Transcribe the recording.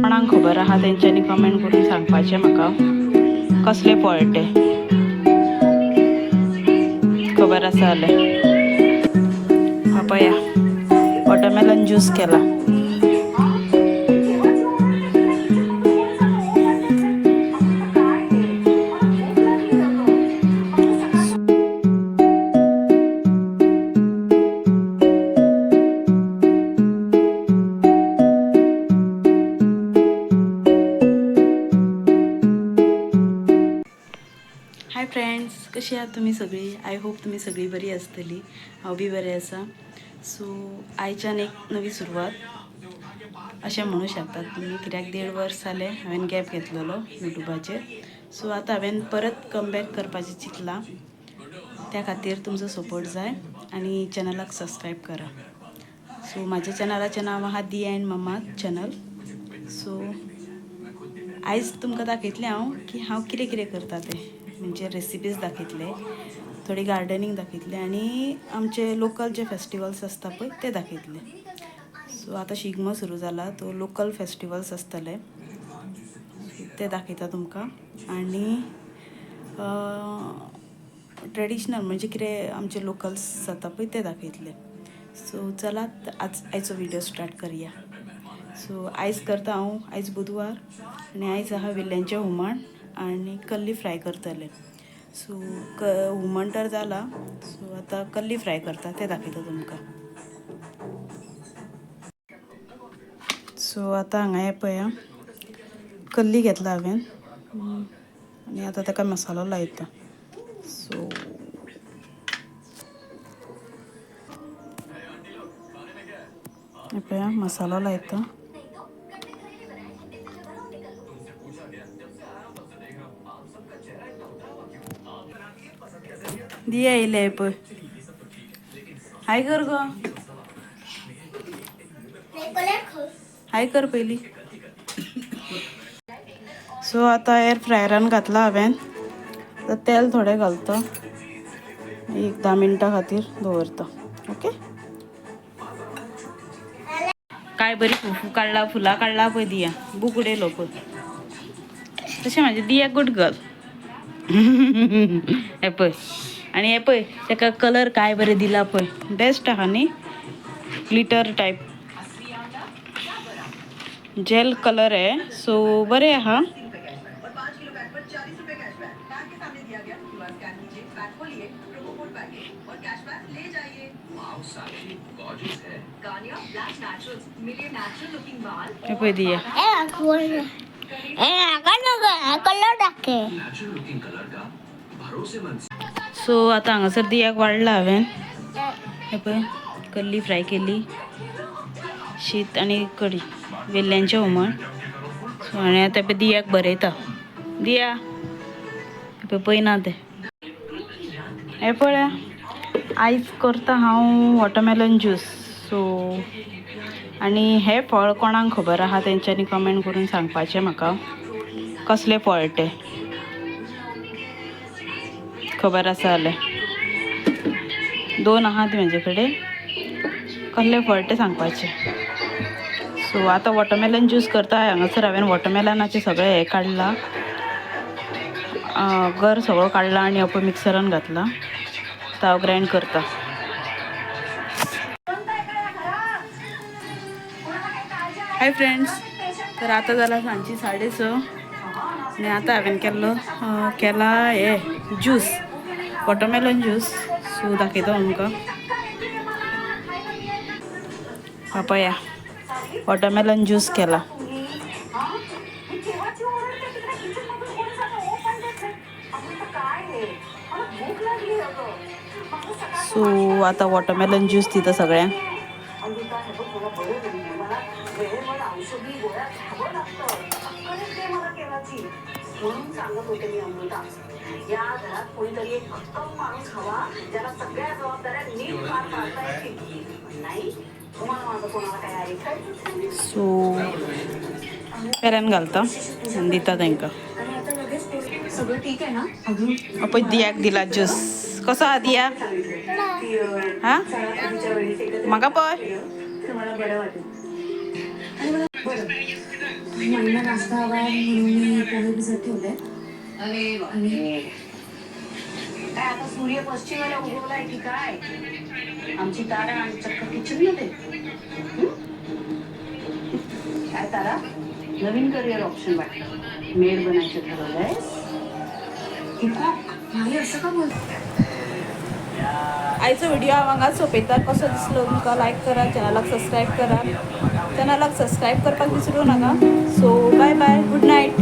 कोणाक खबर आहा तेंच्यांनी कमेंट करून सांगपाचें म्हाका कसले फळ ते खबर आसा जाल्यार। पपया वॉटरमेलन ज्यूस केला। हाय फ्रेंड्स, कशी आहात तुम्ही सगळी? आय होप तुम्ही सगळी बरी आसतली। हांव बी बरें आसा। सो आयच्यान एक नवी सुरवात अशें म्हणू शकतात तुम्ही, कित्याक 1.5 वर्स जालें हांवें गॅप घेतलेलो यूट्यूबाचेर। सो आतां हांवें परत कमबॅक करपाचें चिंतलां। त्या खातीर तुमचो सपोर्ट जाय आनी चॅनलाक सबस्क्रायब करा। सो म्हाज्या चॅनलाचें नांव आहा दी एंड मम्मा चॅनल। सो आयज तुमकां दाखयतलें हांव की हांव कितें कितें करता तें, म्हणजे रेसिपीज दाखयतले, थोडी गार्डनिंग दाखयतले आनी आमचे लोकल जे फेस्टिवल्स आसता पळय ते दाखयतले। सो आतां शिगमो सुरू जाला, तो लोकल फेस्टिवल्स आसतले ते दाखयता तुमकां। आनी ट्रेडिशनल म्हणजे कितें आमचे लोकल्स जाता पळय ते दाखयतले। सो चलात आयचो व्हिडिओ स्टार्ट करया। सो आयज करता हांव, आयज बुधवार आनी आयज आहा वेल्ल्यांचें हुमण आनी कल्ली फ्राय करतले। सो हुमण तर जाला, सो आतां कल्ली फ्राय करता ते दाखयता तुमकां। सो आतां हांगा हें पळया, कल्ली घेतला हांवें आनी आतां ताका मसालो लायता। सो हें पळया मसालो लायता। दिया येयले पळय, हाय कर गो, हाय कर पयली। सो आतां एअर फ्रायरान घातला हांवें, आतां तेल थोडें घालता, 1-10 मिनटां खातीर दवरता। ओके, काय बरी फुफू काडला, फुलां काडला पळय दिया, बूक उडयलो पळय। तशें म्हाजें दिया गूड गर्ल। हें पळय, आनी हें पळय ताका कलर काय बरें दिला पळय, बेस्ट आहा न्ही, ग्लिटर टायप जेल कलर है। सो बरें आहा। हे पळय दिया, सो आतां हांगासर दियाक वाडला हांवें। हें पळय कल्ली फ्राय केली, शीत आनी कडी, वेल्ल्यांचें हुमण। सो आनी आतां पळय दियाक भरयता। दिया पळय पळयना तें, हें पळया आयज करता हांव वॉटरमेलन ज्यूस। सो आनी हें फळ कोणाक खबर आहा तेंच्यांनी कमेंट करून सांगपाचें म्हाका कसलें फळ तें खबर आसा जाल्यार। 2 आहात म्हाजे कडेन, कसलें फळ तें सांगपाचें। सो आतां वॉटरमेलन ज्यूस करता। हांगासर हांवें वॉटरमेलनाचें सगळें हें काडलां, गर सगळो काडला आनी हो पळय मिक्सरान घातला। आतां हांव ग्रायंड करता। हाय फ्रेंड्स, तर आतां जाला सांजची 6:30 आनी आतां हांवें केला हें ज्यूस, वॉटरमेलन ज्यूस। सो दाखयता तुमकां, पपया वॉटरमेलन ज्यूस केला। सो आतां वॉटरमेलन ज्यूस दिता सगळ्यांक। सो पेऱ्यान घालता आनी दिता तांकां। पळय दियाक दिला ज्यूस, कसो आहा दिया? हा म्हाका पळय, महिला नाश्ता हवा आहे म्हणून मी पोहे भिजत ठेवले. आणि काय आता सूर्य पश्चिमेला उगवलाय की काय? आमची तारा आणि चक्क किचन मध्ये. काय तारा, नवीन करिअर ऑप्शन वाटलं, मेड बनायचं ठरवलंय की कुक? नाही असं का बोलते? आईचा व्हिडिओ हांगा सोंपयता. कसो दिसलो तुमकां लायक करा, चॅनलाक सबस्क्राईब करा. चॅनलाक सबस्क्राईब करपाक विसरू नका. So bye bye, good night.